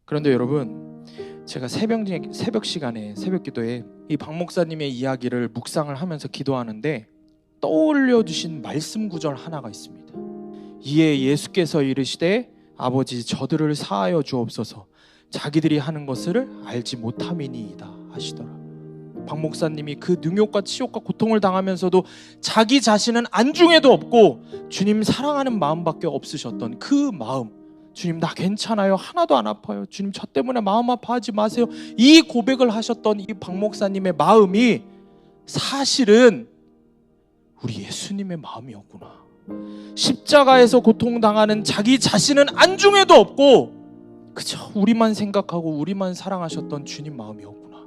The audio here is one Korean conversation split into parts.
그런데 여러분, 제가 새벽 시간에 새벽 기도에 이 박 목사님의 이야기를 묵상을 하면서 기도하는데 떠올려 주신 말씀 구절 하나가 있습니다. 이에 예수께서 이르시되 아버지 저들을 사하여 주옵소서 자기들이 하는 것을 알지 못함이니이다 하시더라. 박 목사님이 그 능욕과 치욕과 고통을 당하면서도 자기 자신은 안중에도 없고 주님 사랑하는 마음밖에 없으셨던 그 마음, 주님 나 괜찮아요, 하나도 안 아파요, 주님 저 때문에 마음 아파하지 마세요, 이 고백을 하셨던 이 박 목사님의 마음이 사실은 우리 예수님의 마음이었구나. 십자가에서 고통당하는 자기 자신은 안중에도 없고 그저 우리만 생각하고 우리만 사랑하셨던 주님 마음이었구나.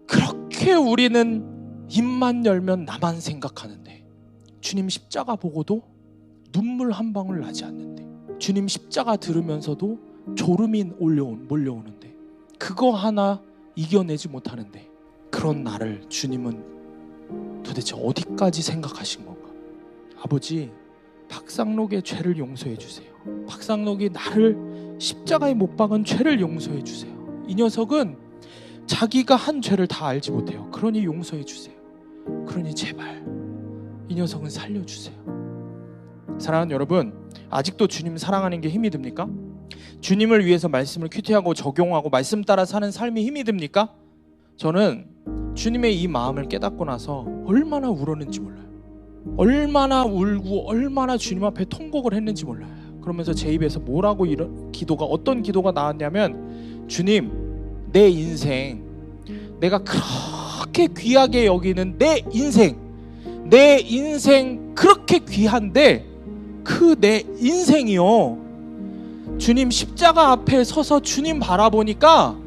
그렇게 우리는 입만 열면 나만 생각하는데 주님 십자가 보고도 눈물 한 방울 나지 않는데, 주님 십자가 들으면서도 졸음이 몰려오는데 그거 하나 이겨내지 못하는데, 그런 나를 주님은 도대체 어디까지 생각하신 건가? 아버지, 박상록의 죄를 용서해 주세요. 박상록이 나를 십자가에 못 박은 죄를 용서해 주세요. 이 녀석은 자기가 한 죄를 다 알지 못해요. 그러니 용서해 주세요. 그러니 제발 이 녀석은 살려주세요. 사랑하는 여러분, 아직도 주님 사랑하는 게 힘이 듭니까? 주님을 위해서 말씀을 큐티하고 적용하고 말씀 따라 사는 삶이 힘이 듭니까? 저는 주님의 이 마음을 깨닫고 나서 얼마나 울었는지 몰라요. 얼마나 울고 얼마나 주님 앞에 통곡을 했는지 몰라요. 그러면서 제 입에서 뭐라고 어떤 기도가 나왔냐면, 주님, 내 인생, 내가 그렇게 귀하게 여기는 내 인생 그렇게 귀한데 그 내 인생이요, 주님 십자가 앞에 서서 주님 바라보니까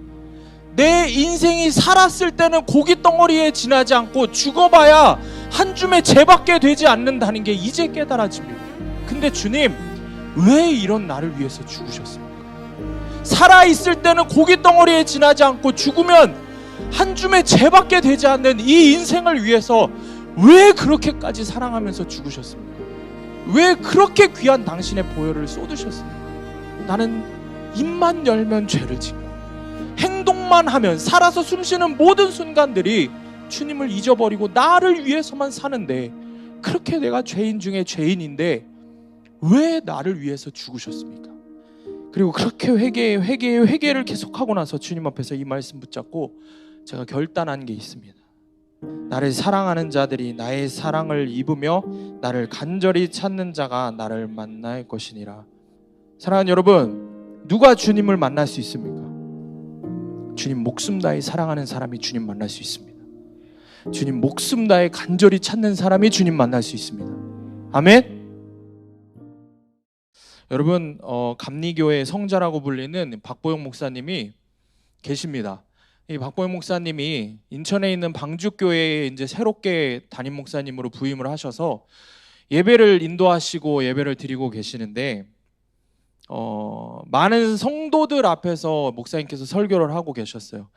내 인생이 살았을 때는 고깃 덩어리에 지나지 않고 죽어봐야 한 줌의 재밖에 되지 않는다는 게 이제 깨달아집니다. 근데 주님, 왜 이런 나를 위해서 죽으셨습니까? 살아있을 때는 고깃 덩어리에 지나지 않고 죽으면 한 줌의 재밖에 되지 않는 이 인생을 위해서 왜 그렇게까지 사랑하면서 죽으셨습니까? 왜 그렇게 귀한 당신의 보혈을 쏟으셨습니까? 나는 입만 열면 죄를 짓고 행동만 하면, 살아서 숨쉬는 모든 순간들이 주님을 잊어버리고 나를 위해서만 사는데, 그렇게 내가 죄인 중에 죄인인데 왜 나를 위해서 죽으셨습니까? 그리고 그렇게 회개를 계속하고 나서 주님 앞에서 이 말씀 붙잡고 제가 결단한 게 있습니다. 나를 사랑하는 자들이 나의 사랑을 입으며 나를 간절히 찾는 자가 나를 만날 것이니라. 사랑하는 여러분, 누가 주님을 만날 수 있습니까? 주님 목숨 다해 사랑하는 사람이 주님 만날 수 있습니다. 주님 목숨 다해 간절히 찾는 사람이 주님 만날 수 있습니다. 아멘. 여러분, 감리교회 성자라고 불리는 박보영 목사님이 계십니다. 이 박보영 목사님이 인천에 있는 방주교회에 이제 새롭게 담임 목사님으로 부임을 하셔서 예배를 인도하시고 예배를 드리고 계시는데, 많은 성도들 앞에서 목사님께서 설교를 하고 계셨어요.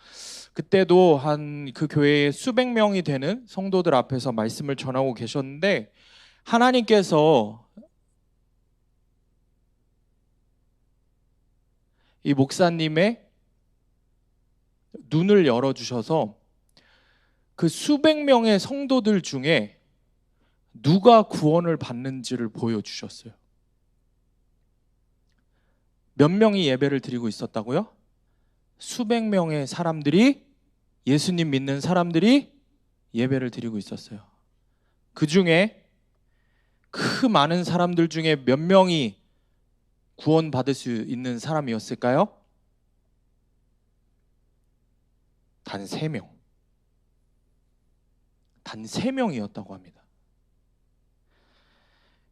그때도 한 그 교회에 수백 명이 되는 성도들 앞에서 말씀을 전하고 계셨는데, 하나님께서 이 목사님의 눈을 열어주셔서 그 수백 명의 성도들 중에 누가 구원을 받는지를 보여주셨어요. 몇 명이 예배를 드리고 있었다고요? 수백 명의 사람들이, 예수님 믿는 사람들이 예배를 드리고 있었어요. 그 중에 그 많은 사람들 중에 몇 명이 구원받을 수 있는 사람이었을까요? 단 3명. 단 3명이었다고 합니다.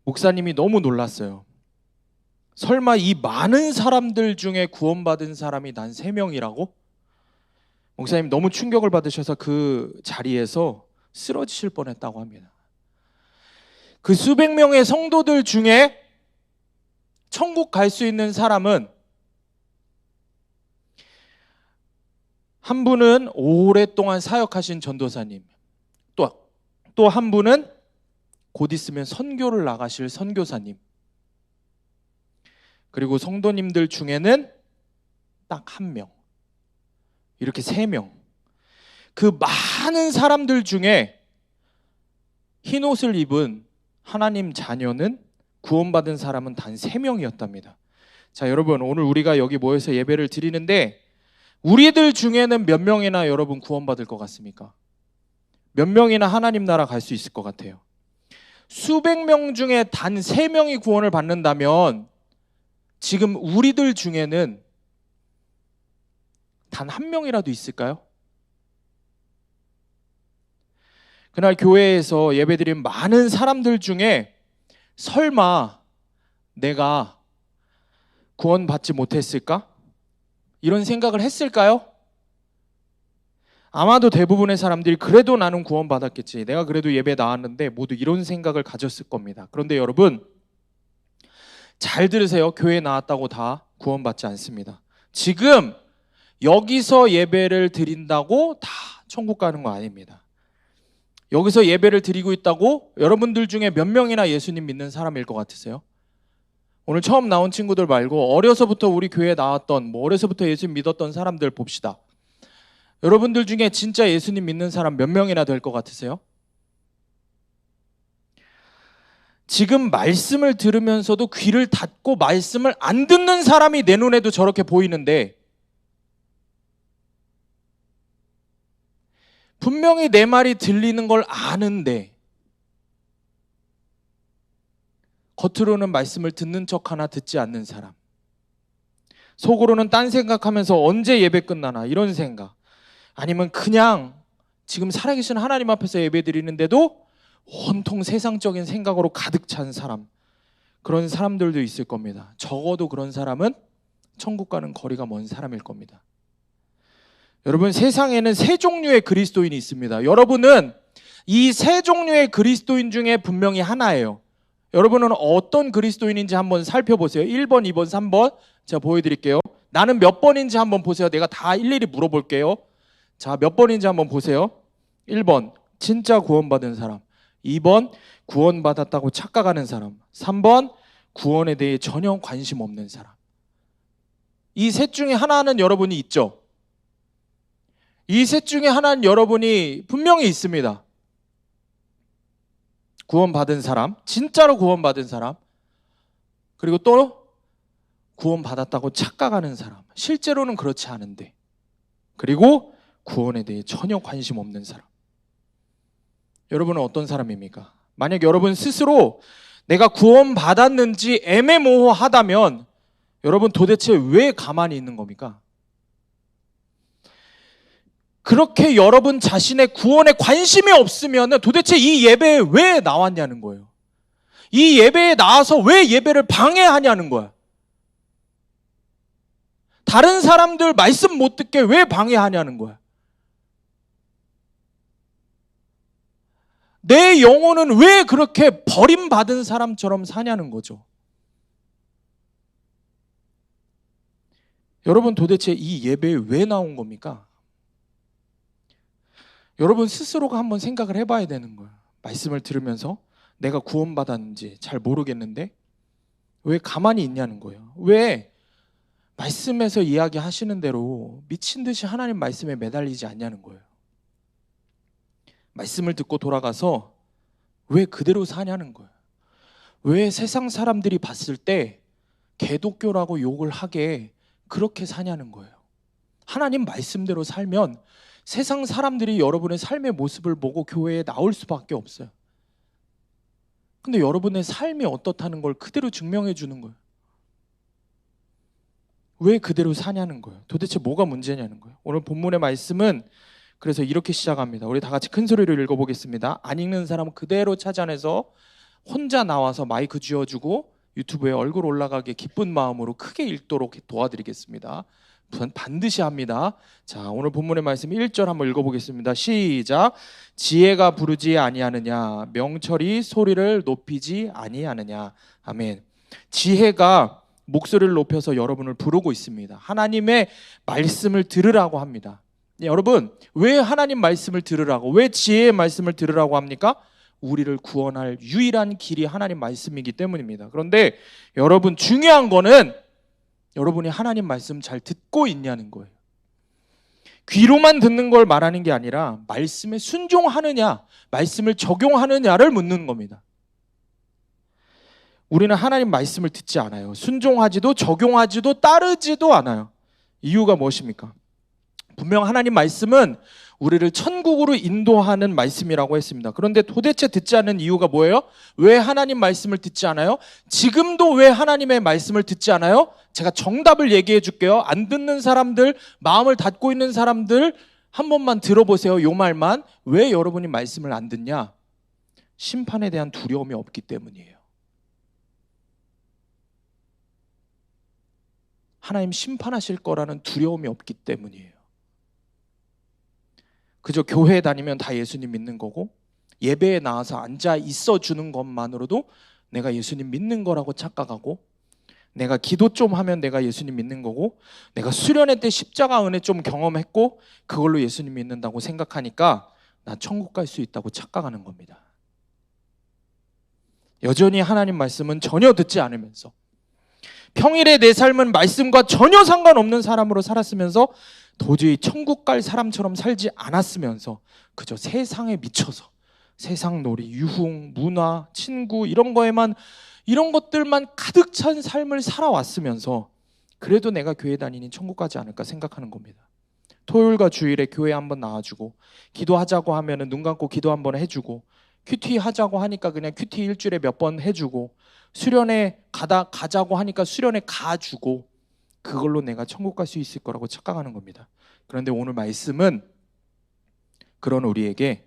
목사님이 너무 놀랐어요. 설마 이 많은 사람들 중에 구원받은 사람이 단 3명이라고? 목사님 너무 충격을 받으셔서 그 자리에서 쓰러지실 뻔했다고 합니다. 그 수백 명의 성도들 중에 천국 갈 수 있는 사람은, 한 분은 오랫동안 사역하신 전도사님, 또 한 분은 곧 있으면 선교를 나가실 선교사님, 그리고 성도님들 중에는 딱 1명, 이렇게 3명. 그 많은 사람들 중에 흰 옷을 입은 하나님 자녀는 구원받은 사람은 단 3명이었답니다. 자, 여러분, 오늘 우리가 여기 모여서 예배를 드리는데 우리들 중에는 몇 명이나 여러분 구원받을 것 같습니까? 몇 명이나 하나님 나라 갈 수 있을 것 같아요? 수백 명 중에 단 3명이 구원을 받는다면 지금 우리들 중에는 단 1명이라도 있을까요? 그날 교회에서 예배드린 많은 사람들 중에 설마 내가 구원받지 못했을까? 이런 생각을 했을까요? 아마도 대부분의 사람들이 그래도 나는 구원받았겠지, 내가 그래도 예배 나왔는데, 모두 이런 생각을 가졌을 겁니다. 그런데 여러분 잘 들으세요. 교회 나왔다고 다 구원받지 않습니다. 지금 여기서 예배를 드린다고 다 천국 가는 거 아닙니다. 여기서 예배를 드리고 있다고 여러분들 중에 몇 명이나 예수님 믿는 사람일 것 같으세요? 오늘 처음 나온 친구들 말고 어려서부터 우리 교회에 나왔던, 어려서부터 예수님 믿었던 사람들 봅시다. 여러분들 중에 진짜 예수님 믿는 사람 몇 명이나 될 것 같으세요? 지금 말씀을 들으면서도 귀를 닫고 말씀을 안 듣는 사람이 내 눈에도 저렇게 보이는데, 분명히 내 말이 들리는 걸 아는데 겉으로는 말씀을 듣는 척 하나 듣지 않는 사람, 속으로는 딴 생각하면서 언제 예배 끝나나 이런 생각, 아니면 그냥 지금 살아계신 하나님 앞에서 예배 드리는데도 온통 세상적인 생각으로 가득 찬 사람, 그런 사람들도 있을 겁니다. 적어도 그런 사람은 천국 가는 거리가 먼 사람일 겁니다. 여러분, 세상에는 3종류의 그리스도인이 있습니다. 여러분은 이 3종류의 그리스도인 중에 분명히 하나예요. 여러분은 어떤 그리스도인인지 한번 살펴보세요. 1번, 2번, 3번 제가 보여드릴게요. 나는 몇 번인지 한번 보세요. 내가 다 일일이 물어볼게요. 자, 몇 번인지 한번 보세요. 1번, 진짜 구원받은 사람. 2번, 구원받았다고 착각하는 사람. 3번, 구원에 대해 전혀 관심 없는 사람. 이 셋 중에 하나는 여러분이 있죠. 이 셋 중에 하나는 여러분이 분명히 있습니다. 구원받은 사람, 진짜로 구원받은 사람, 그리고 또 구원받았다고 착각하는 사람, 실제로는 그렇지 않은데, 그리고 구원에 대해 전혀 관심 없는 사람. 여러분은 어떤 사람입니까? 만약 여러분 스스로 내가 구원받았는지 애매모호하다면 여러분 도대체 왜 가만히 있는 겁니까? 그렇게 여러분 자신의 구원에 관심이 없으면 도대체 이 예배에 왜 나왔냐는 거예요. 이 예배에 나와서 왜 예배를 방해하냐는 거야. 다른 사람들 말씀 못 듣게 왜 방해하냐는 거야. 내 영혼은 왜 그렇게 버림받은 사람처럼 사냐는 거죠. 여러분 도대체 이 예배에 왜 나온 겁니까? 여러분 스스로가 한번 생각을 해봐야 되는 거예요. 말씀을 들으면서 내가 구원받았는지 잘 모르겠는데 왜 가만히 있냐는 거예요. 왜 말씀에서 이야기하시는 대로 미친 듯이 하나님 말씀에 매달리지 않냐는 거예요. 말씀을 듣고 돌아가서 왜 그대로 사냐는 거예요. 왜 세상 사람들이 봤을 때 개독교라고 욕을 하게 그렇게 사냐는 거예요. 하나님 말씀대로 살면 세상 사람들이 여러분의 삶의 모습을 보고 교회에 나올 수밖에 없어요. 근데 여러분의 삶이 어떻다는 걸 그대로 증명해 주는 거예요. 왜 그대로 사냐는 거예요. 도대체 뭐가 문제냐는 거예요. 오늘 본문의 말씀은 그래서 이렇게 시작합니다. 우리 다 같이 큰 소리로 읽어보겠습니다. 안 읽는 사람은 그대로 찾아내서 혼자 나와서 마이크 쥐어주고 유튜브에 얼굴 올라가게 기쁜 마음으로 크게 읽도록 도와드리겠습니다. 반드시 합니다. 자, 오늘 본문의 말씀 1절 한번 읽어보겠습니다. 시작. 지혜가 부르지 아니하느냐, 명철이 소리를 높이지 아니하느냐. 아멘. 지혜가 목소리를 높여서 여러분을 부르고 있습니다. 하나님의 말씀을 들으라고 합니다. 여러분, 왜 하나님 말씀을 들으라고, 왜 지혜의 말씀을 들으라고 합니까? 우리를 구원할 유일한 길이 하나님 말씀이기 때문입니다. 그런데 여러분, 중요한 거는 여러분이 하나님 말씀 잘 듣고 있냐는 거예요. 귀로만 듣는 걸 말하는 게 아니라 말씀에 순종하느냐, 말씀을 적용하느냐를 묻는 겁니다. 우리는 하나님 말씀을 듣지 않아요. 순종하지도 적용하지도 따르지도 않아요. 이유가 무엇입니까? 분명 하나님 말씀은 우리를 천국으로 인도하는 말씀이라고 했습니다. 그런데 도대체 듣지 않는 이유가 뭐예요? 왜 하나님 말씀을 듣지 않아요? 지금도 왜 하나님의 말씀을 듣지 않아요? 제가 정답을 얘기해 줄게요. 안 듣는 사람들, 마음을 닫고 있는 사람들 한 번만 들어보세요. 요 말만. 왜 여러분이 말씀을 안 듣냐? 심판에 대한 두려움이 없기 때문이에요. 하나님 심판하실 거라는 두려움이 없기 때문이에요. 그저 교회에 다니면 다 예수님 믿는 거고, 예배에 나와서 앉아 있어 주는 것만으로도 내가 예수님 믿는 거라고 착각하고, 내가 기도 좀 하면 내가 예수님 믿는 거고, 내가 수련회 때 십자가 은혜 좀 경험했고 그걸로 예수님 믿는다고 생각하니까 나 천국 갈 수 있다고 착각하는 겁니다. 여전히 하나님 말씀은 전혀 듣지 않으면서, 평일에 내 삶은 말씀과 전혀 상관없는 사람으로 살았으면서 도저히 천국 갈 사람처럼 살지 않았으면서 그저 세상에 미쳐서 세상 놀이, 유흥, 문화, 친구 이런 것들만 가득 찬 삶을 살아왔으면서 그래도 내가 교회 다니니 천국 가지 않을까 생각하는 겁니다. 토요일과 주일에 교회 한번 나와주고, 기도하자고 하면은 눈 감고 기도 한번 해주고, 큐티 하자고 하니까 그냥 큐티 일주일에 몇 번 해주고, 수련회 가자고 하니까 수련회 가주고, 그걸로 내가 천국 갈 수 있을 거라고 착각하는 겁니다. 그런데 오늘 말씀은 그런 우리에게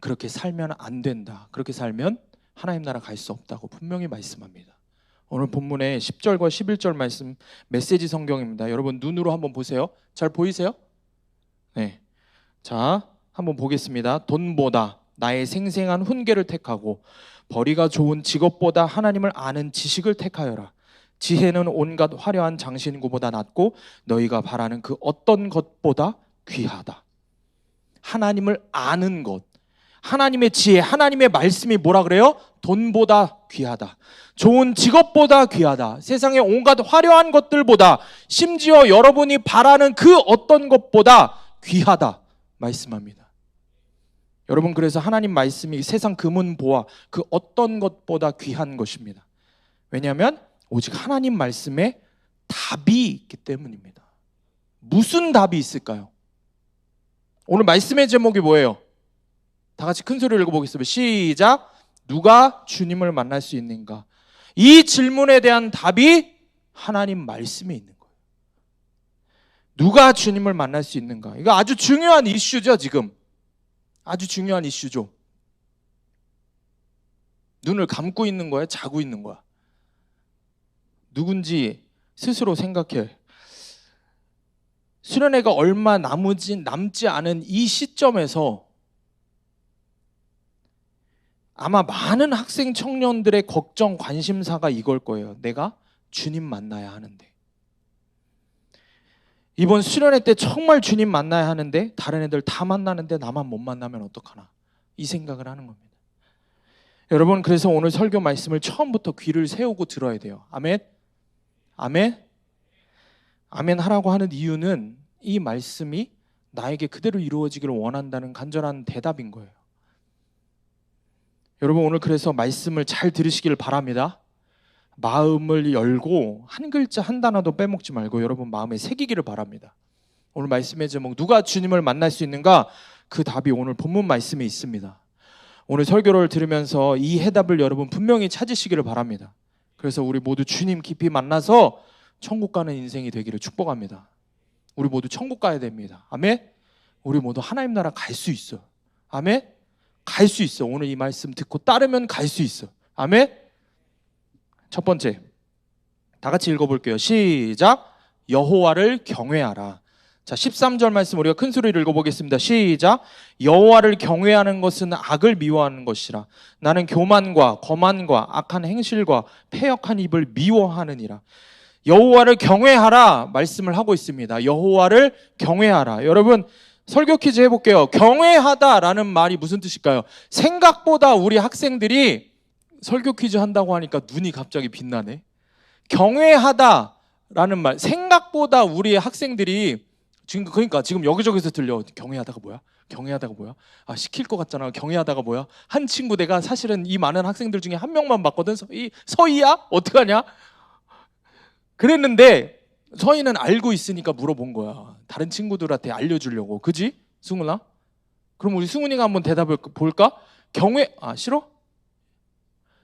그렇게 살면 안 된다, 그렇게 살면 하나님 나라 갈 수 없다고 분명히 말씀합니다. 오늘 본문의 10절과 11절 말씀 메시지 성경입니다. 여러분 눈으로 한번 보세요. 잘 보이세요? 네. 자, 한번 보겠습니다. 돈보다 나의 생생한 훈계를 택하고 벌이가 좋은 직업보다 하나님을 아는 지식을 택하여라. 지혜는 온갖 화려한 장신구보다 낫고 너희가 바라는 그 어떤 것보다 귀하다. 하나님을 아는 것, 하나님의 지혜, 하나님의 말씀이 뭐라 그래요? 돈보다 귀하다. 좋은 직업보다 귀하다. 세상의 온갖 화려한 것들보다, 심지어 여러분이 바라는 그 어떤 것보다 귀하다 말씀합니다. 여러분, 그래서 하나님 말씀이 세상 금은보화 그 어떤 것보다 귀한 것입니다. 왜냐하면 오직 하나님 말씀에 답이 있기 때문입니다. 무슨 답이 있을까요? 오늘 말씀의 제목이 뭐예요? 다 같이 큰 소리로 읽어보겠습니다. 시작. 누가 주님을 만날 수 있는가? 이 질문에 대한 답이 하나님 말씀에 있는 거예요. 누가 주님을 만날 수 있는가? 이거 아주 중요한 이슈죠. 지금 아주 중요한 이슈죠. 눈을 감고 있는 거야? 자고 있는 거야? 누군지 스스로 생각해. 수련회가 얼마 남지 않은 이 시점에서 아마 많은 학생 청년들의 걱정, 관심사가 이걸 거예요. 내가 주님 만나야 하는데, 이번 수련회 때 정말 주님 만나야 하는데 다른 애들 다 만나는데 나만 못 만나면 어떡하나, 이 생각을 하는 겁니다. 여러분, 그래서 오늘 설교 말씀을 처음부터 귀를 세우고 들어야 돼요. 아멘? 아멘? 아멘 하라고 하는 이유는 이 말씀이 나에게 그대로 이루어지기를 원한다는 간절한 대답인 거예요. 여러분, 오늘 그래서 말씀을 잘 들으시길 바랍니다. 마음을 열고 한 글자 한 단어도 빼먹지 말고 여러분 마음에 새기기를 바랍니다. 오늘 말씀의 제목, 누가 주님을 만날 수 있는가? 그 답이 오늘 본문 말씀에 있습니다. 오늘 설교를 들으면서 이 해답을 여러분 분명히 찾으시기를 바랍니다. 그래서 우리 모두 주님 깊이 만나서 천국 가는 인생이 되기를 축복합니다. 우리 모두 천국 가야 됩니다. 아멘? 우리 모두 하나님 나라 갈 수 있어. 아멘? 갈 수 있어. 오늘 이 말씀 듣고 따르면 갈 수 있어. 아멘? 첫 번째, 다 같이 읽어볼게요. 시작. 여호와를 경외하라. 자, 13절 말씀 우리가 큰 소리로 읽어보겠습니다. 시작. 여호와를 경외하는 것은 악을 미워하는 것이라. 나는 교만과 거만과 악한 행실과 패역한 입을 미워하느니라. 여호와를 경외하라 말씀을 하고 있습니다. 여호와를 경외하라. 여러분, 설교 퀴즈 해볼게요. 경외하다라는 말이 무슨 뜻일까요? 생각보다 우리 학생들이 설교 퀴즈 한다고 하니까 눈이 갑자기 빛나네. 경외하다라는 말, 생각보다 우리 학생들이 지금 여기저기서 들려. 경외하다가 뭐야? 경외하다가 뭐야? 아, 시킬 것 같잖아. 경외하다가 뭐야? 한 친구, 내가 사실은 이 많은 학생들 중에 한 명만 봤거든. 서희야? 어떡하냐? 그랬는데 서희는 알고 있으니까 물어본 거야. 다른 친구들한테 알려주려고. 그지? 승훈아? 그럼 우리 승훈이가 한번 대답을 볼까? 싫어?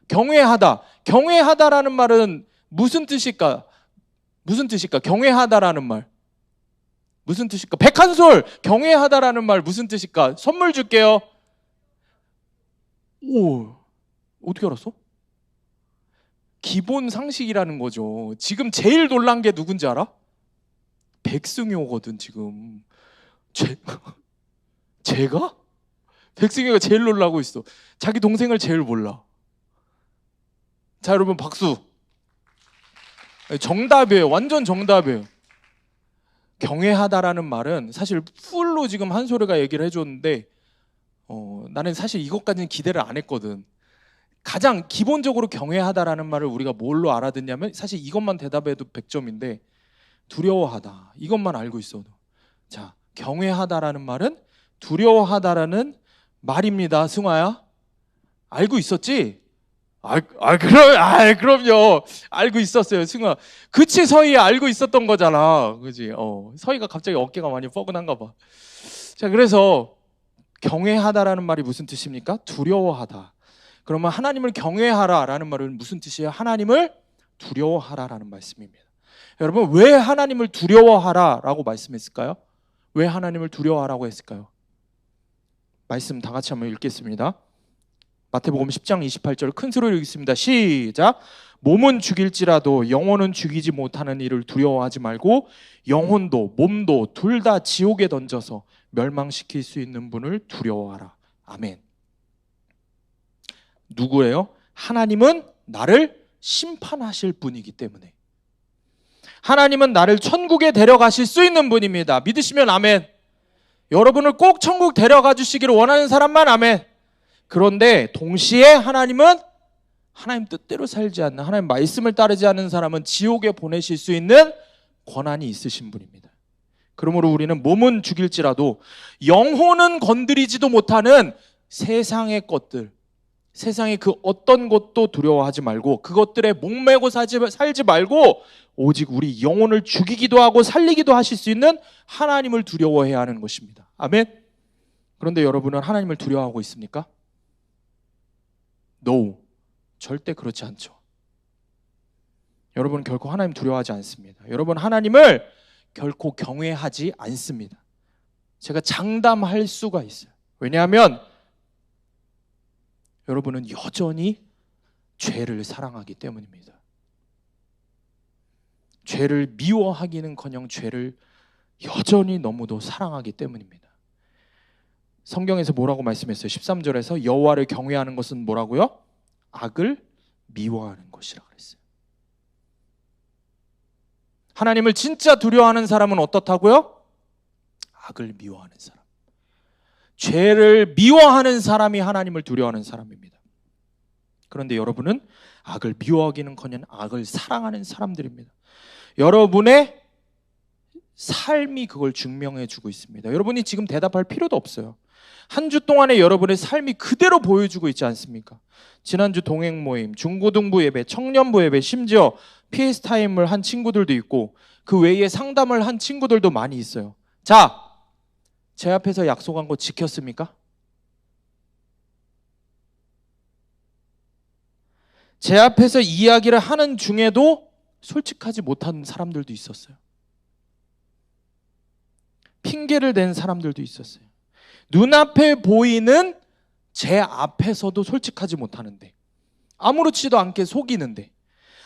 경외하다. 경외하다라는 말은 무슨 뜻일까? 경외하다라는 말 무슨 뜻일까? 백한솔, 경외하다라는 말 무슨 뜻일까? 선물 줄게요. 오, 어떻게 알았어? 기본 상식이라는 거죠. 지금 제일 놀란 게 누군지 알아? 백승효거든. 지금 제가? 백승효가 제일 놀라고 있어. 자기 동생을 제일 몰라. 자, 여러분 박수. 정답이에요. 완전 정답이에요. 경외하다라는 말은 사실 풀로 지금 한솔이가 얘기를 해줬는데 나는 사실 이것까지는 기대를 안 했거든. 가장 기본적으로 경외하다라는 말을 우리가 뭘로 알아듣냐면 사실 이것만 대답해도 100점인데 두려워하다. 이것만 알고 있어도. 자, 경외하다라는 말은 두려워하다라는 말입니다. 승화야. 알고 있었지? 그럼요. 알고 있었어요, 승아. 그치, 서희 알고 있었던 거잖아. 그지? 서희가 갑자기 어깨가 많이 뻐근한가 봐. 자, 그래서 경외하다라는 말이 무슨 뜻입니까? 두려워하다. 그러면 하나님을 경외하라라는 말은 무슨 뜻이에요? 하나님을 두려워하라라는 말씀입니다. 여러분, 왜 하나님을 두려워하라라고 말씀했을까요? 왜 하나님을 두려워하라고 했을까요? 말씀 다 같이 한번 읽겠습니다. 마태복음 10장 28절 큰 소리로 읽습니다. 시작. 몸은 죽일지라도 영혼은 죽이지 못하는 일을 두려워하지 말고 영혼도 몸도 둘 다 지옥에 던져서 멸망시킬 수 있는 분을 두려워하라. 아멘. 누구예요? 하나님은 나를 심판하실 분이기 때문에. 하나님은 나를 천국에 데려가실 수 있는 분입니다. 믿으시면 아멘. 여러분을 꼭 천국 데려가 주시기를 원하는 사람만 아멘. 그런데 동시에 하나님은 하나님 뜻대로 살지 않는, 하나님 말씀을 따르지 않는 사람은 지옥에 보내실 수 있는 권한이 있으신 분입니다. 그러므로 우리는 몸은 죽일지라도 영혼은 건드리지도 못하는 세상의 것들, 세상의 그 어떤 것도 두려워하지 말고 그것들에 목매고 살지 말고 오직 우리 영혼을 죽이기도 하고 살리기도 하실 수 있는 하나님을 두려워해야 하는 것입니다. 아멘. 그런데 여러분은 하나님을 두려워하고 있습니까? No. 절대 그렇지 않죠. 여러분 결코 하나님 두려워하지 않습니다. 여러분 하나님을 결코 경외하지 않습니다. 제가 장담할 수가 있어요. 왜냐하면 여러분은 여전히 죄를 사랑하기 때문입니다. 죄를 미워하기는커녕 죄를 여전히 너무도 사랑하기 때문입니다. 성경에서 뭐라고 말씀했어요? 13절에서 여호와를 경외하는 것은 뭐라고요? 악을 미워하는 것이라 그랬어요. 하나님을 진짜 두려워하는 사람은 어떻다고요? 악을 미워하는 사람. 죄를 미워하는 사람이 하나님을 두려워하는 사람입니다. 그런데 여러분은 악을 미워하기는커녕 악을 사랑하는 사람들입니다. 여러분의 삶이 그걸 증명해 주고 있습니다. 여러분이 지금 대답할 필요도 없어요. 한 주 동안에 여러분의 삶이 그대로 보여주고 있지 않습니까? 지난주 동행 모임, 중고등부 예배, 청년부 예배, 심지어 피스타임을 한 친구들도 있고 그 외에 상담을 한 친구들도 많이 있어요. 자, 제 앞에서 약속한 거 지켰습니까? 제 앞에서 이야기를 하는 중에도 솔직하지 못한 사람들도 있었어요. 핑계를 댄 사람들도 있었어요. 눈앞에 보이는 제 앞에서도 솔직하지 못하는데, 아무렇지도 않게 속이는데,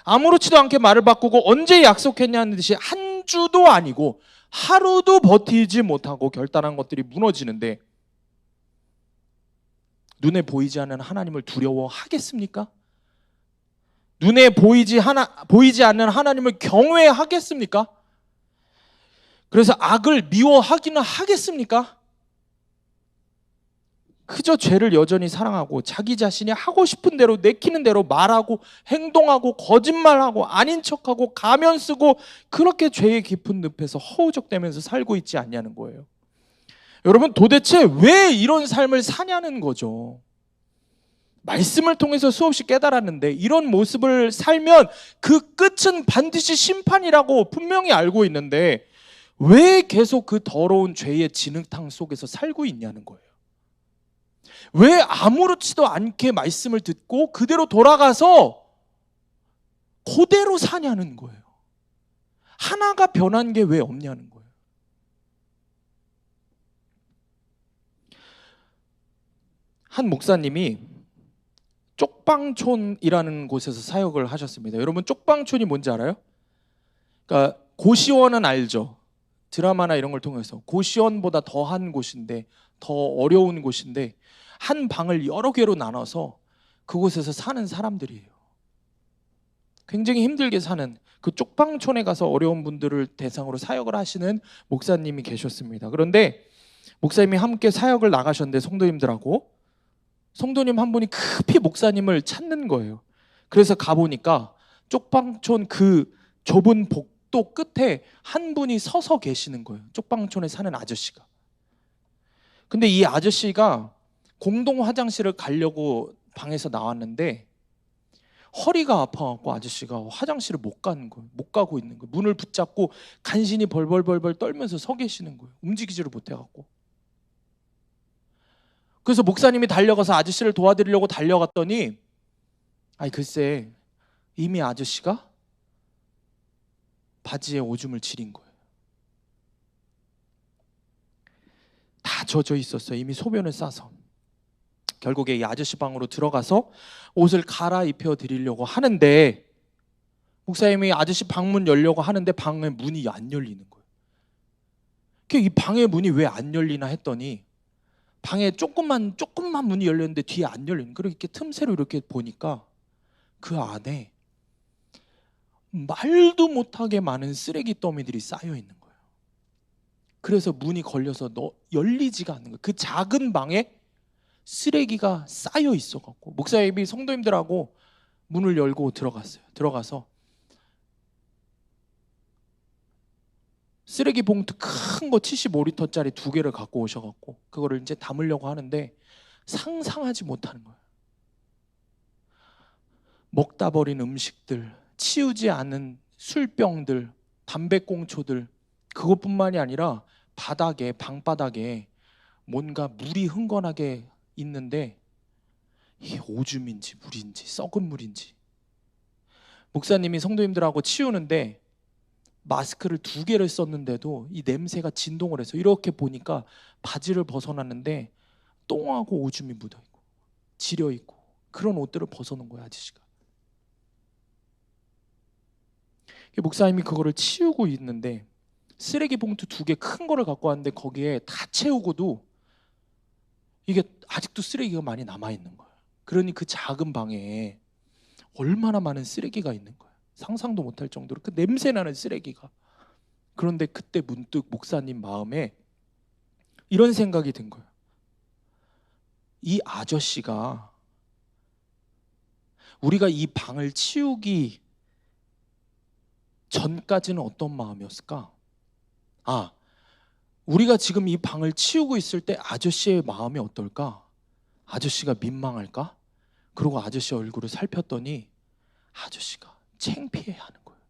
아무렇지도 않게 말을 바꾸고 언제 약속했냐는 듯이 한 주도 아니고 하루도 버티지 못하고 결단한 것들이 무너지는데 눈에 보이지 않는 하나님을 두려워하겠습니까? 눈에 보이지 않는 하나님을 경외하겠습니까? 그래서 악을 미워하기는 하겠습니까? 그저 죄를 여전히 사랑하고 자기 자신이 하고 싶은 대로 내키는 대로 말하고 행동하고 거짓말하고 아닌 척하고 가면 쓰고 그렇게 죄의 깊은 늪에서 허우적대면서 살고 있지 않냐는 거예요. 여러분, 도대체 왜 이런 삶을 사냐는 거죠. 말씀을 통해서 수없이 깨달았는데 이런 모습을 살면 그 끝은 반드시 심판이라고 분명히 알고 있는데 왜 계속 그 더러운 죄의 진흙탕 속에서 살고 있냐는 거예요. 왜 아무렇지도 않게 말씀을 듣고 그대로 돌아가서 그대로 사냐는 거예요. 하나가 변한 게 왜 없냐는 거예요. 한 목사님이 쪽방촌이라는 곳에서 사역을 하셨습니다. 여러분, 쪽방촌이 뭔지 알아요? 그러니까 고시원은 알죠. 드라마나 이런 걸 통해서 고시원보다 더한 곳인데, 더 어려운 곳인데 한 방을 여러 개로 나눠서 그곳에서 사는 사람들이에요. 굉장히 힘들게 사는 그 쪽방촌에 가서 어려운 분들을 대상으로 사역을 하시는 목사님이 계셨습니다. 그런데 목사님이 함께 사역을 나가셨는데 성도님 한 분이 급히 목사님을 찾는 거예요. 그래서 가보니까 쪽방촌 그 좁은 복도 끝에 한 분이 서서 계시는 거예요. 쪽방촌에 사는 아저씨가. 근데 이 아저씨가 공동 화장실을 가려고 방에서 나왔는데 허리가 아파갖고 아저씨가 화장실을 못 가고 있는 거예요. 문을 붙잡고 간신히 벌벌벌벌 떨면서 서 계시는 거예요. 움직이지를 못해갖고. 그래서 목사님이 달려가서 아저씨를 도와드리려고 달려갔더니 글쎄 이미 아저씨가 바지에 오줌을 지린 거예요. 다 젖어 있었어요. 이미 소변을 싸서. 결국에 이 아저씨 방으로 들어가서 옷을 갈아입혀 드리려고 하는데 목사님이 아저씨 방문 열려고 하는데 방의 문이 안 열리는 거예요. 이 방의 문이 왜 안 열리나 했더니 방에 조금만 문이 열렸는데 뒤에 안 열리는. 그렇게 틈새로 이렇게 보니까 그 안에 말도 못하게 많은 쓰레기 더미들이 쌓여 있는 거예요. 그래서 문이 걸려서 열리지가 않는 거예요. 그 작은 방에 쓰레기가 쌓여 있어갖고 목사님이 성도님들하고 문을 열고 들어갔어요. 들어가서 쓰레기 봉투 큰 거 75리터짜리 2개를 갖고 오셔갖고 그거를 이제 담으려고 하는데 상상하지 못하는 거예요. 먹다 버린 음식들, 치우지 않은 술병들, 담배꽁초들, 그것뿐만이 아니라 방바닥에 뭔가 물이 흥건하게 있는데 이게 오줌인지 물인지 썩은 물인지. 목사님이 성도님들하고 치우는데 마스크를 2개를 썼는데도 이 냄새가 진동을 해서 이렇게 보니까 바지를 벗어났는데 똥하고 오줌이 묻어있고 지려있고 그런 옷들을 벗어놓은 거야 아저씨가. 목사님이 그거를 치우고 있는데 쓰레기 봉투 2개 큰 거를 갖고 왔는데 거기에 다 채우고도 이게 아직도 쓰레기가 많이 남아있는 거예요. 그러니 그 작은 방에 얼마나 많은 쓰레기가 있는 거예요. 상상도 못할 정도로 그 냄새나는 쓰레기가. 그런데 그때 문득 목사님 마음에 이런 생각이 든 거예요. 이 아저씨가 우리가 이 방을 치우기 전까지는 어떤 마음이었을까? 우리가 지금 이 방을 치우고 있을 때 아저씨의 마음이 어떨까? 아저씨가 민망할까? 그리고 아저씨 얼굴을 살폈더니 아저씨가 창피해하는 거예요.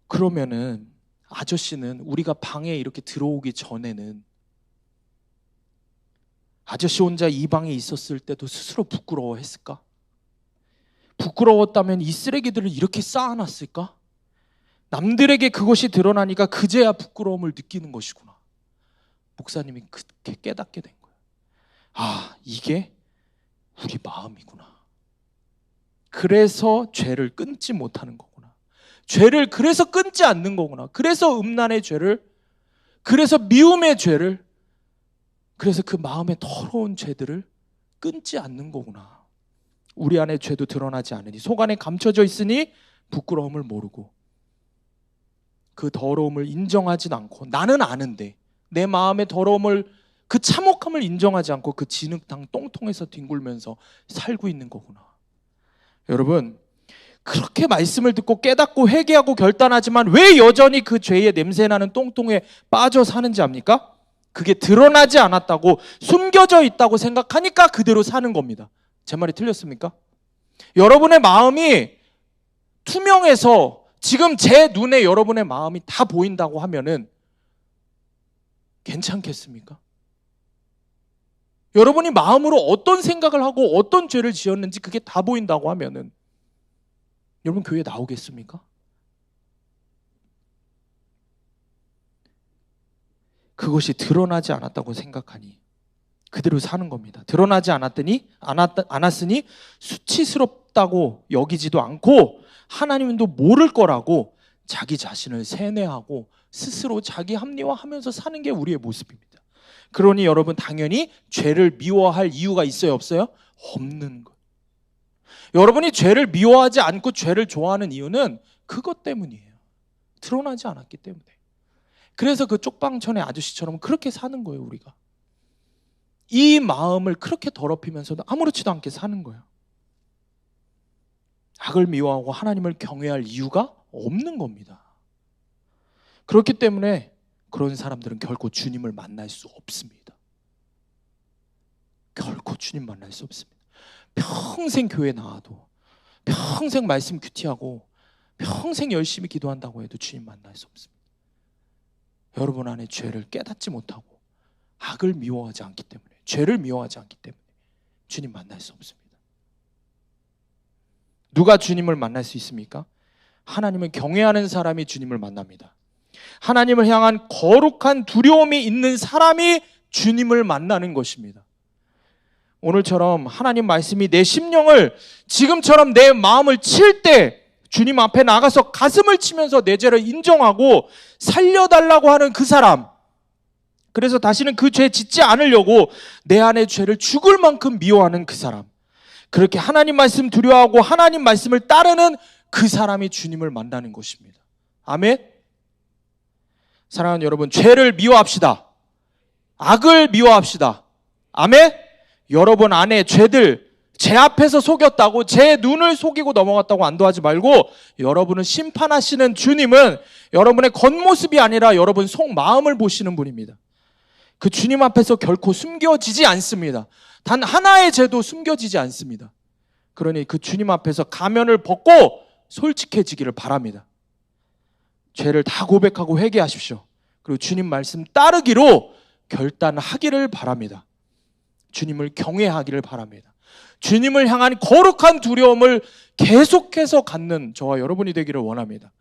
그러면은 아저씨는 우리가 방에 이렇게 들어오기 전에는 아저씨 혼자 이 방에 있었을 때도 스스로 부끄러워했을까? 부끄러웠다면 이 쓰레기들을 이렇게 쌓아놨을까? 남들에게 그것이 드러나니까 그제야 부끄러움을 느끼는 것이구나. 목사님이 그렇게 깨닫게 된 거예요. 이게 우리 마음이구나. 그래서 죄를 끊지 못하는 거구나. 죄를 그래서 끊지 않는 거구나. 그래서 음란의 죄를, 그래서 미움의 죄를, 그래서 그 마음의 더러운 죄들을 끊지 않는 거구나. 우리 안에 죄도 드러나지 않으니 속 안에 감춰져 있으니 부끄러움을 모르고. 그 더러움을 인정하진 않고, 나는 아는데 내 마음의 더러움을, 그 참혹함을 인정하지 않고 그 진흙탕 똥통에서 뒹굴면서 살고 있는 거구나. 여러분, 그렇게 말씀을 듣고 깨닫고 회개하고 결단하지만 왜 여전히 그 죄의 냄새나는 똥통에 빠져 사는지 압니까? 그게 드러나지 않았다고, 숨겨져 있다고 생각하니까 그대로 사는 겁니다. 제 말이 틀렸습니까? 여러분의 마음이 투명해서 지금 제 눈에 여러분의 마음이 다 보인다고 하면은 괜찮겠습니까? 여러분이 마음으로 어떤 생각을 하고 어떤 죄를 지었는지 그게 다 보인다고 하면은 여러분 교회에 나오겠습니까? 그것이 드러나지 않았다고 생각하니 그대로 사는 겁니다. 드러나지 않았으니 수치스럽다고 여기지도 않고 하나님도 모를 거라고 자기 자신을 세뇌하고 스스로 자기 합리화하면서 사는 게 우리의 모습입니다. 그러니 여러분 당연히 죄를 미워할 이유가 있어요, 없어요? 없는 거예요. 여러분이 죄를 미워하지 않고 죄를 좋아하는 이유는 그것 때문이에요. 드러나지 않았기 때문에. 그래서 그 쪽방촌의 아저씨처럼 그렇게 사는 거예요, 우리가. 이 마음을 그렇게 더럽히면서도 아무렇지도 않게 사는 거예요. 악을 미워하고 하나님을 경외할 이유가 없는 겁니다. 그렇기 때문에 그런 사람들은 결코 주님을 만날 수 없습니다. 결코 주님 만날 수 없습니다. 평생 교회 나와도, 평생 말씀 큐티하고, 평생 열심히 기도한다고 해도 주님 만날 수 없습니다. 여러분 안에 죄를 깨닫지 못하고 악을 미워하지 않기 때문에, 죄를 미워하지 않기 때문에 주님 만날 수 없습니다. 누가 주님을 만날 수 있습니까? 하나님을 경외하는 사람이 주님을 만납니다. 하나님을 향한 거룩한 두려움이 있는 사람이 주님을 만나는 것입니다. 오늘처럼 하나님 말씀이 내 심령을, 지금처럼 내 마음을 칠 때 주님 앞에 나가서 가슴을 치면서 내 죄를 인정하고 살려달라고 하는 그 사람, 그래서 다시는 그 죄 짓지 않으려고 내 안의 죄를 죽을 만큼 미워하는 그 사람, 그렇게 하나님 말씀 두려워하고 하나님 말씀을 따르는 그 사람이 주님을 만나는 것입니다. 아멘. 사랑하는 여러분, 죄를 미워합시다. 악을 미워합시다. 아멘. 여러분 안에 죄들, 제 앞에서 속였다고, 제 눈을 속이고 넘어갔다고 안도하지 말고, 여러분을 심판하시는 주님은 여러분의 겉모습이 아니라 여러분 속마음을 보시는 분입니다. 그 주님 앞에서 결코 숨겨지지 않습니다. 단 하나의 죄도 숨겨지지 않습니다. 그러니 그 주님 앞에서 가면을 벗고 솔직해지기를 바랍니다. 죄를 다 고백하고 회개하십시오. 그리고 주님 말씀 따르기로 결단하기를 바랍니다. 주님을 경외하기를 바랍니다. 주님을 향한 거룩한 두려움을 계속해서 갖는 저와 여러분이 되기를 원합니다.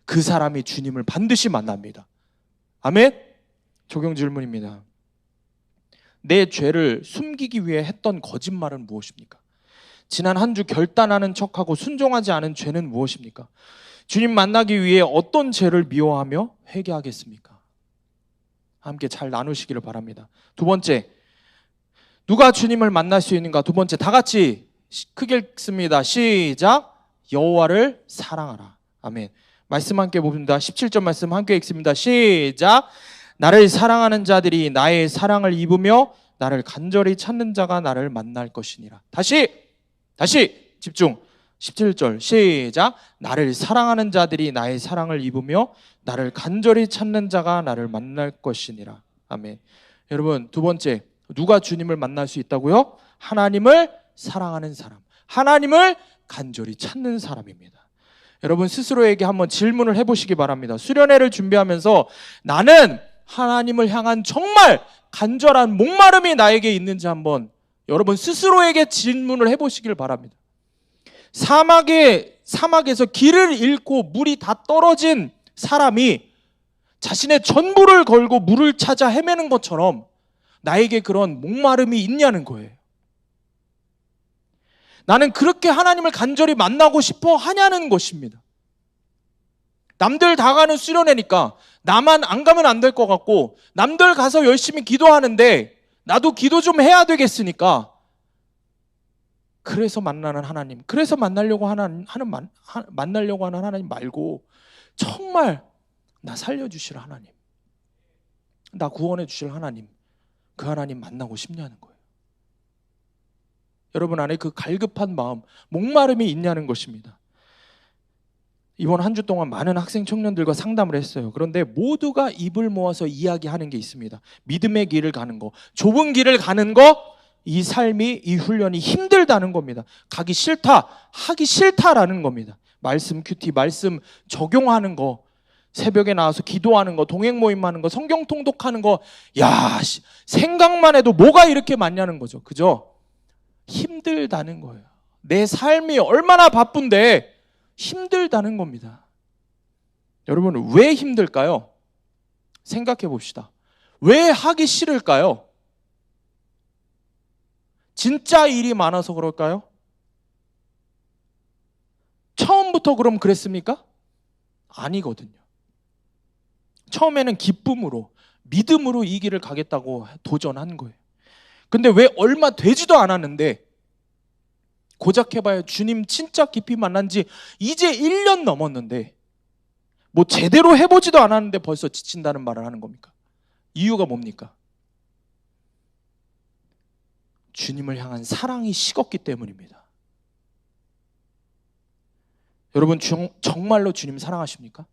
그 사람이 주님을 반드시 만납니다. 아멘? 적용 질문입니다. 내 죄를 숨기기 위해 했던 거짓말은 무엇입니까? 지난 한 주 결단하는 척하고 순종하지 않은 죄는 무엇입니까? 주님 만나기 위해 어떤 죄를 미워하며 회개하겠습니까? 함께 잘 나누시기를 바랍니다. 두 번째, 누가 주님을 만날 수 있는가? 두 번째, 다 같이 크게 읽습니다. 시작. 여호와를 사랑하라. 아멘. 말씀 함께 봅니다. 17절 말씀 함께 읽습니다. 시작. 나를 사랑하는 자들이 나의 사랑을 입으며 나를 간절히 찾는 자가 나를 만날 것이니라. 다시 집중. 17절 시작. 나를 사랑하는 자들이 나의 사랑을 입으며 나를 간절히 찾는 자가 나를 만날 것이니라. 아멘. 여러분, 두 번째, 누가 주님을 만날 수 있다고요? 하나님을 사랑하는 사람, 하나님을 간절히 찾는 사람입니다. 여러분 스스로에게 한번 질문을 해보시기 바랍니다. 수련회를 준비하면서 나는 하나님을 향한 정말 간절한 목마름이 나에게 있는지 한번 여러분 스스로에게 질문을 해보시길 바랍니다. 사막에서 길을 잃고 물이 다 떨어진 사람이 자신의 전부를 걸고 물을 찾아 헤매는 것처럼 나에게 그런 목마름이 있냐는 거예요. 나는 그렇게 하나님을 간절히 만나고 싶어 하냐는 것입니다. 남들 다 가는 수련회니까 나만 안 가면 안 될 것 같고, 남들 가서 열심히 기도하는데 나도 기도 좀 해야 되겠으니까, 그래서 만나는 하나님, 그래서 만나려고 하는 하나님 말고 정말 나 살려주실 하나님, 나 구원해 주실 하나님, 그 하나님 만나고 싶냐는 거예요. 여러분 안에 그 갈급한 마음, 목마름이 있냐는 것입니다. 이번 한 주 동안 많은 학생 청년들과 상담을 했어요. 그런데 모두가 입을 모아서 이야기하는 게 있습니다. 믿음의 길을 가는 거, 좁은 길을 가는 거, 이 삶이, 이 훈련이 힘들다는 겁니다. 가기 싫다, 하기 싫다라는 겁니다. 말씀 큐티, 말씀 적용하는 거, 새벽에 나와서 기도하는 거, 동행 모임하는 거, 성경 통독하는 거, 야, 생각만 해도 뭐가 이렇게 많냐는 거죠. 그죠? 힘들다는 거예요. 내 삶이 얼마나 바쁜데 힘들다는 겁니다. 여러분, 왜 힘들까요? 생각해 봅시다. 왜 하기 싫을까요? 진짜 일이 많아서 그럴까요? 처음부터 그럼 그랬습니까? 아니거든요. 처음에는 기쁨으로, 믿음으로 이 길을 가겠다고 도전한 거예요. 근데 왜 얼마 되지도 않았는데, 고작 해봐야 주님 진짜 깊이 만난 지 이제 1년 넘었는데 뭐 제대로 해보지도 않았는데 벌써 지친다는 말을 하는 겁니까? 이유가 뭡니까? 주님을 향한 사랑이 식었기 때문입니다. 여러분, 정말로 주님 사랑하십니까?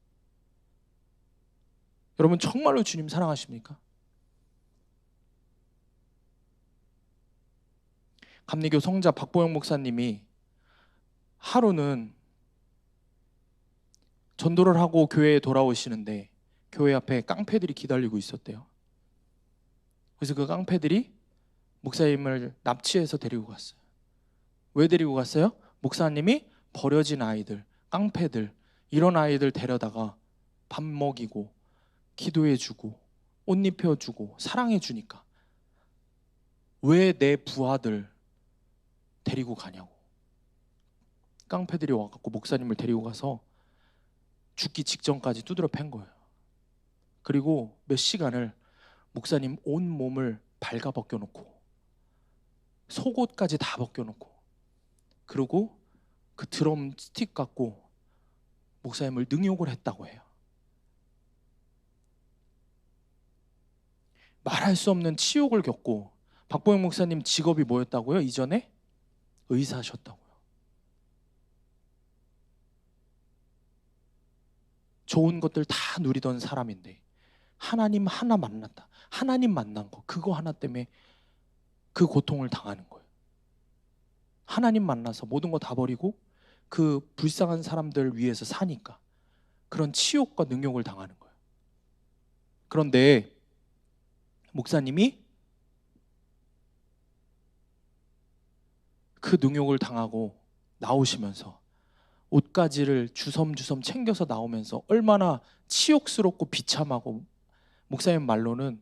여러분, 정말로 주님 사랑하십니까? 감리교 성자 박보영 목사님이 하루는 전도를 하고 교회에 돌아오시는데 교회 앞에 깡패들이 기다리고 있었대요. 그래서 그 깡패들이 목사님을 납치해서 데리고 갔어요. 왜 데리고 갔어요? 목사님이 버려진 아이들, 깡패들, 이런 아이들 데려다가 밥 먹이고 기도해주고 옷 입혀주고 사랑해주니까 왜 내 부하들 데리고 가냐고. 깡패들이 와갖고 목사님을 데리고 가서 죽기 직전까지 두드려 팬 거예요. 그리고 몇 시간을 목사님 온 몸을 발가 벗겨놓고 속옷까지 다 벗겨놓고 그리고 그 드럼 스틱 갖고 목사님을 능욕을 했다고 해요. 말할 수 없는 치욕을 겪고. 박보영 목사님 직업이 뭐였다고요? 이전에 의사셨다고요. 좋은 것들 다 누리던 사람인데 하나님 하나 만났다. 하나님 만난 거, 그거 하나 때문에 그 고통을 당하는 거예요. 하나님 만나서 모든 거 다 버리고 그 불쌍한 사람들 위해서 사니까 그런 치욕과 능욕을 당하는 거예요. 그런데 목사님이 그 능욕을 당하고 나오시면서 옷가지를 주섬주섬 챙겨서 나오면서 얼마나 치욕스럽고 비참하고, 목사님 말로는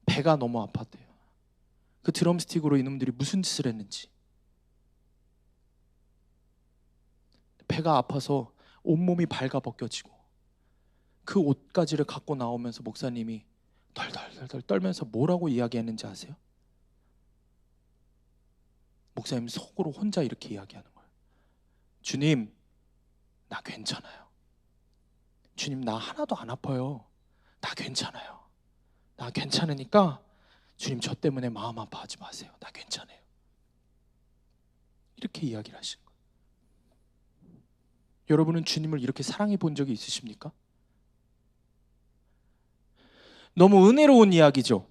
배가 너무 아팠대요. 그 드럼스틱으로 이놈들이 무슨 짓을 했는지. 배가 아파서 온몸이 발가벗겨지고 그 옷가지를 갖고 나오면서 목사님이 덜덜덜 떨면서 뭐라고 이야기했는지 아세요? 목사님 속으로 혼자 이렇게 이야기하는 거예요. 주님, 나 괜찮아요. 주님, 나 하나도 안 아파요. 나 괜찮아요. 나 괜찮으니까 주님 저 때문에 마음 아파하지 마세요. 나 괜찮아요. 이렇게 이야기를 하시는 거예요. 여러분은 주님을 이렇게 사랑해 본 적이 있으십니까? 너무 은혜로운 이야기죠.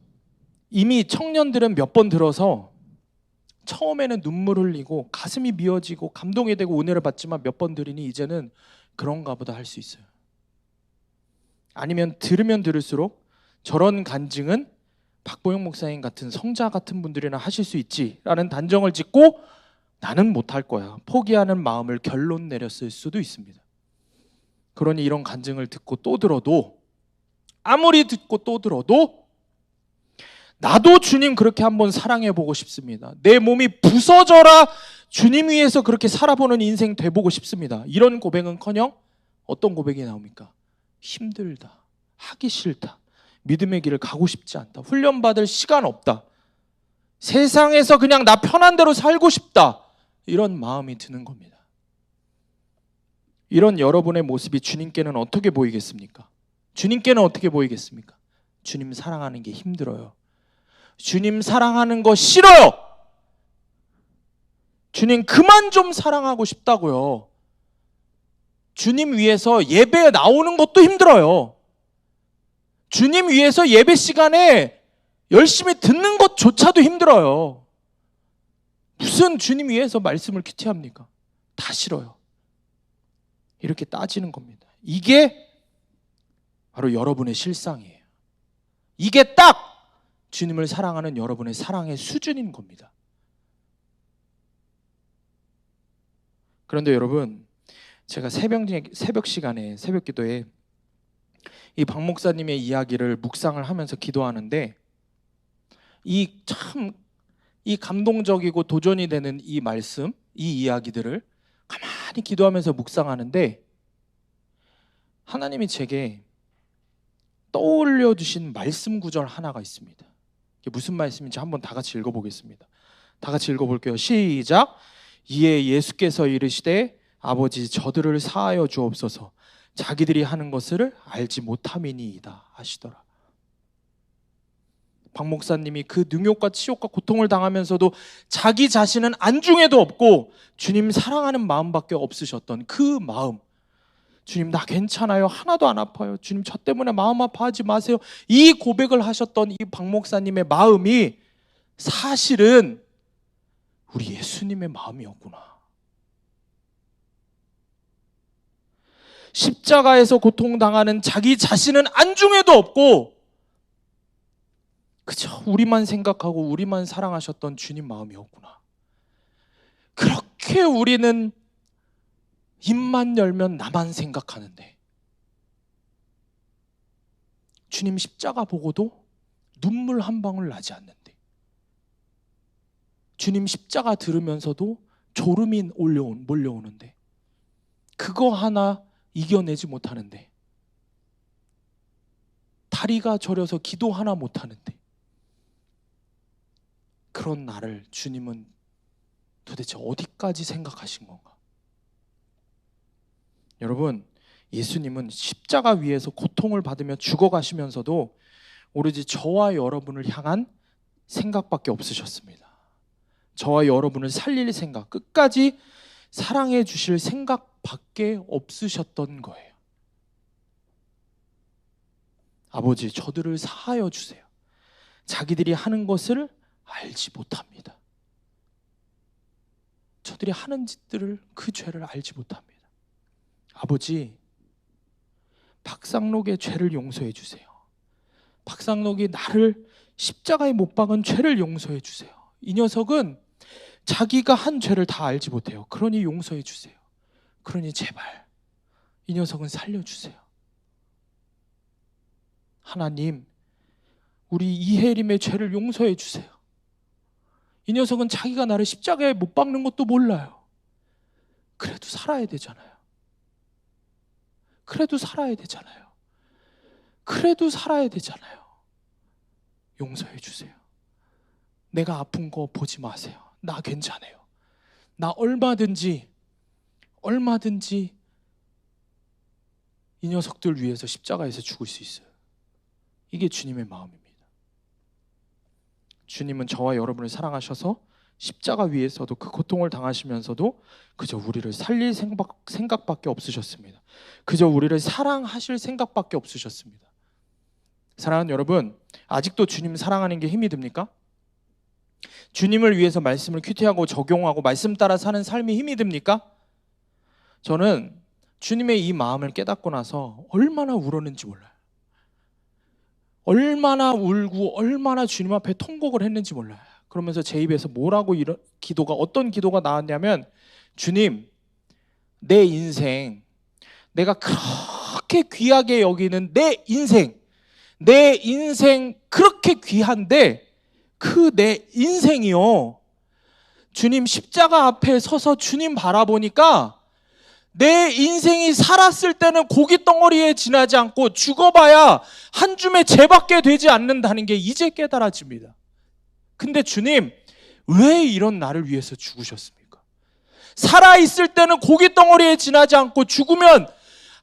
이미 청년들은 몇 번 들어서 처음에는 눈물 흘리고 가슴이 미어지고 감동이 되고 은혜를 받지만 몇 번 들으니 이제는 그런가 보다 할 수 있어요. 아니면 들으면 들을수록 저런 간증은 박보영 목사님 같은 성자 같은 분들이나 하실 수 있지라는 단정을 짓고 나는 못할 거야, 포기하는 마음을 결론 내렸을 수도 있습니다. 그러니 이런 간증을 듣고 또 들어도, 아무리 듣고 또 들어도 나도 주님 그렇게 한번 사랑해보고 싶습니다. 내 몸이 부서져라 주님 위해서 그렇게 살아보는 인생 돼보고 싶습니다. 이런 고백은커녕 어떤 고백이 나옵니까? 힘들다, 하기 싫다, 믿음의 길을 가고 싶지 않다, 훈련받을 시간 없다, 세상에서 그냥 나 편한 대로 살고 싶다, 이런 마음이 드는 겁니다. 이런 여러분의 모습이 주님께는 어떻게 보이겠습니까? 주님께는 어떻게 보이겠습니까? 주님 사랑하는 게 힘들어요. 주님 사랑하는 거 싫어요. 주님 그만 좀 사랑하고 싶다고요. 주님 위해서 예배에 나오는 것도 힘들어요. 주님 위해서 예배 시간에 열심히 듣는 것조차도 힘들어요. 무슨 주님 위해서 말씀을 큐티합니까? 다 싫어요. 이렇게 따지는 겁니다. 이게 바로 여러분의 실상이에요. 이게 딱 주님을 사랑하는 여러분의 사랑의 수준인 겁니다. 그런데 여러분, 제가 새벽 시간에 새벽 기도에 이 박 목사님의 이야기를 묵상을 하면서 기도하는데 이 감동적이고 도전이 되는 이 말씀, 이 이야기들을 가만히 기도하면서 묵상하는데 하나님이 제게 떠올려 주신 말씀 구절 하나가 있습니다. 이게 무슨 말씀인지 한번 다 같이 읽어보겠습니다. 다 같이 읽어볼게요. 시작. 이에 예수께서 이르시되 아버지 저들을 사하여 주옵소서 자기들이 하는 것을 알지 못함이니이다 하시더라. 박 목사님이 그 능욕과 치욕과 고통을 당하면서도 자기 자신은 안중에도 없고 주님 사랑하는 마음밖에 없으셨던 그 마음, 주님 나 괜찮아요, 하나도 안 아파요, 주님 저 때문에 마음 아파하지 마세요, 이 고백을 하셨던 이 박 목사님의 마음이 사실은 우리 예수님의 마음이었구나. 십자가에서 고통당하는 자기 자신은 안중에도 없고 그저 우리만 생각하고 우리만 사랑하셨던 주님 마음이었구나. 그렇게 우리는 입만 열면 나만 생각하는데 주님 십자가 보고도 눈물 한 방울 나지 않는데 주님 십자가 들으면서도 졸음이 몰려오는데 그거 하나 이겨내지 못하는데 다리가 저려서 기도 하나 못하는데 그런 나를 주님은 도대체 어디까지 생각하신 건가? 여러분, 예수님은 십자가 위에서 고통을 받으며 죽어가시면서도 오로지 저와 여러분을 향한 생각밖에 없으셨습니다. 저와 여러분을 살릴 생각, 끝까지 사랑해 주실 생각밖에 없으셨던 거예요. 아버지 저들을 사하여 주세요. 자기들이 하는 것을 알지 못합니다. 저들이 하는 짓들을, 그 죄를 알지 못합니다. 아버지 박상록의 죄를 용서해 주세요. 박상록이 나를 십자가에 못 박은 죄를 용서해 주세요. 이 녀석은 자기가 한 죄를 다 알지 못해요. 그러니 용서해 주세요. 그러니 제발 이 녀석은 살려주세요. 하나님, 우리 이혜림의 죄를 용서해 주세요. 이 녀석은 자기가 나를 십자가에 못 박는 것도 몰라요. 그래도 살아야 되잖아요. 그래도 살아야 되잖아요. 그래도 살아야 되잖아요. 용서해 주세요. 내가 아픈 거 보지 마세요. 나 괜찮아요. 나 얼마든지 이 녀석들 위해서 십자가에서 죽을 수 있어요. 이게 주님의 마음입니다. 주님은 저와 여러분을 사랑하셔서 십자가 위에서도 그 고통을 당하시면서도 그저 우리를 살릴 생각밖에 없으셨습니다. 그저 우리를 사랑하실 생각밖에 없으셨습니다. 사랑하는 여러분, 아직도 주님 사랑하는 게 힘이 듭니까? 주님을 위해서 말씀을 큐티하고 적용하고 말씀 따라 사는 삶이 힘이 듭니까? 저는 주님의 이 마음을 깨닫고 나서 얼마나 울었는지 몰라요. 얼마나 울고 얼마나 주님 앞에 통곡을 했는지 몰라요. 그러면서 제 입에서 뭐라고 어떤 기도가 나왔냐면, 주님, 내 인생, 내가 그렇게 귀하게 여기는 내 인생 그렇게 귀한데 그 내 인생이요, 주님 십자가 앞에 서서 주님 바라보니까 내 인생이 살았을 때는 고깃 덩어리에 지나지 않고 죽어봐야 한 줌의 재밖에 되지 않는다는 게 이제 깨달아집니다. 근데 주님, 왜 이런 나를 위해서 죽으셨습니까? 살아있을 때는 고깃 덩어리에 지나지 않고 죽으면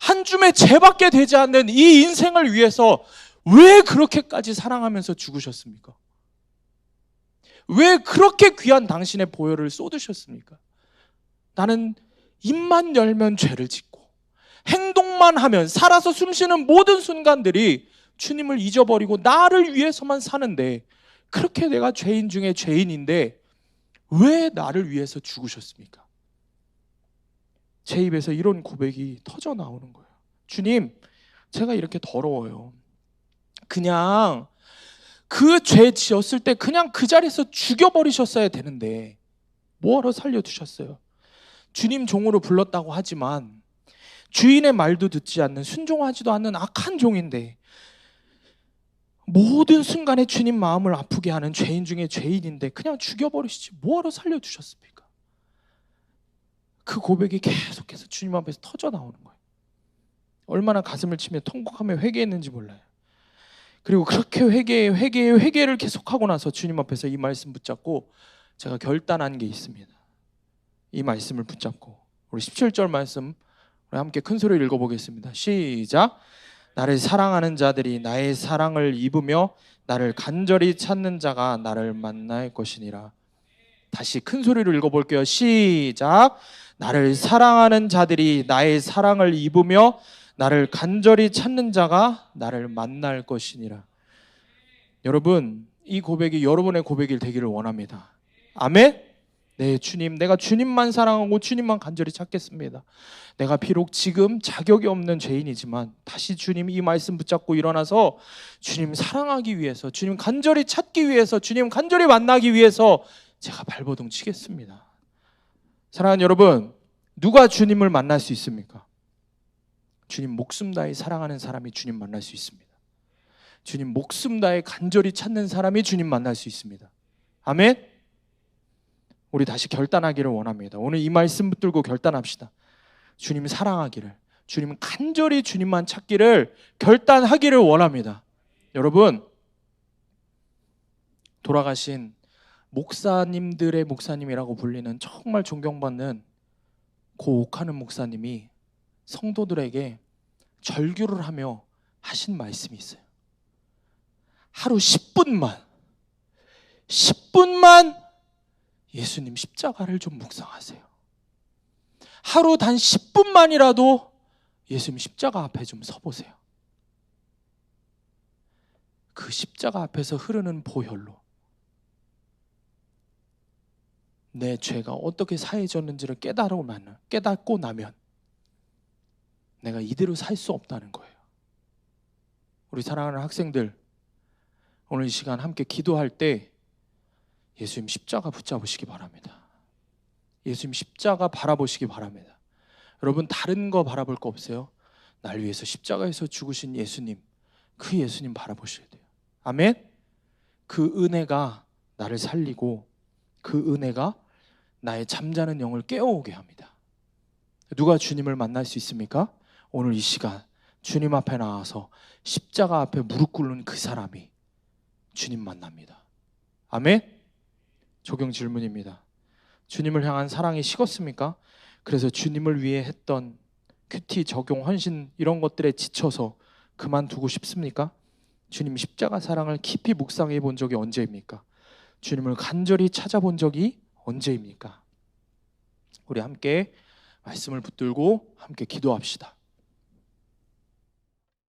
한 줌의 재밖에 되지 않는 이 인생을 위해서 왜 그렇게까지 사랑하면서 죽으셨습니까? 왜 그렇게 귀한 당신의 보혈을 쏟으셨습니까? 나는 입만 열면 죄를 짓고 행동만 하면 살아서 숨쉬는 모든 순간들이 주님을 잊어버리고 나를 위해서만 사는데, 그렇게 내가 죄인 중에 죄인인데 왜 나를 위해서 죽으셨습니까? 제 입에서 이런 고백이 터져 나오는 거예요. 주님, 제가 이렇게 더러워요. 그냥 그 죄 지었을 때 그냥 그 자리에서 죽여버리셨어야 되는데 뭐하러 살려두셨어요? 주님 종으로 불렀다고 하지만 주인의 말도 듣지 않는, 순종하지도 않는 악한 종인데, 모든 순간에 주님 마음을 아프게 하는 죄인 중에 죄인인데 그냥 죽여버리시지 뭐하러 살려두셨습니까? 그 고백이 계속해서 주님 앞에서 터져 나오는 거예요. 얼마나 가슴을 치며 통곡하며 회개했는지 몰라요. 그리고 그렇게 회개를 계속하고 나서 주님 앞에서 이 말씀 붙잡고 제가 결단한 게 있습니다. 이 말씀을 붙잡고 우리 17절 말씀 우리 함께 큰 소리로 읽어보겠습니다. 시작. 나를 사랑하는 자들이 나의 사랑을 입으며 나를 간절히 찾는 자가 나를 만날 것이니라. 다시 큰 소리로 읽어볼게요. 시작. 나를 사랑하는 자들이 나의 사랑을 입으며 나를 간절히 찾는 자가 나를 만날 것이니라. 여러분, 이 고백이 여러분의 고백이 되기를 원합니다. 아멘. 네, 주님, 내가 주님만 사랑하고 주님만 간절히 찾겠습니다. 내가 비록 지금 자격이 없는 죄인이지만 다시 주님 이 말씀 붙잡고 일어나서 주님 사랑하기 위해서, 주님 간절히 찾기 위해서, 주님 간절히 만나기 위해서 제가 발버둥 치겠습니다. 사랑하는 여러분, 누가 주님을 만날 수 있습니까? 주님 목숨 다해 사랑하는 사람이 주님 만날 수 있습니다. 주님 목숨 다해 간절히 찾는 사람이 주님 만날 수 있습니다. 아멘. 우리 다시 결단하기를 원합니다. 오늘 이 말씀 붙들고 결단합시다. 주님 사랑하기를, 주님 간절히 주님만 찾기를 결단하기를 원합니다. 여러분, 돌아가신 목사님들의 목사님이라고 불리는 정말 존경받는 고 옥하는 목사님이 성도들에게 절규를 하며 하신 말씀이 있어요. 하루 10분만 예수님 십자가를 좀 묵상하세요. 하루 단 10분만이라도 예수님 십자가 앞에 좀 서보세요. 그 십자가 앞에서 흐르는 보혈로 내 죄가 어떻게 사해졌는지를 깨닫고 나면 내가 이대로 살 수 없다는 거예요. 우리 사랑하는 학생들, 오늘 이 시간 함께 기도할 때 예수님 십자가 붙잡으시기 바랍니다. 예수님 십자가 바라보시기 바랍니다. 여러분, 다른 거 바라볼 거 없어요? 날 위해서 십자가에서 죽으신 예수님, 그 예수님 바라보셔야 돼요. 아멘? 그 은혜가 나를 살리고 그 은혜가 나의 잠자는 영을 깨워오게 합니다. 누가 주님을 만날 수 있습니까? 오늘 이 시간 주님 앞에 나와서 십자가 앞에 무릎 꿇는 그 사람이 주님 만납니다. 아멘? 적용 질문입니다. 주님을 향한 사랑이 식었습니까? 그래서 주님을 위해 했던 큐티, 적용, 헌신 이런 것들에 지쳐서 그만두고 싶습니까? 주님 십자가 사랑을 깊이 묵상해 본 적이 언제입니까? 주님을 간절히 찾아본 적이 언제입니까? 우리 함께 말씀을 붙들고 함께 기도합시다.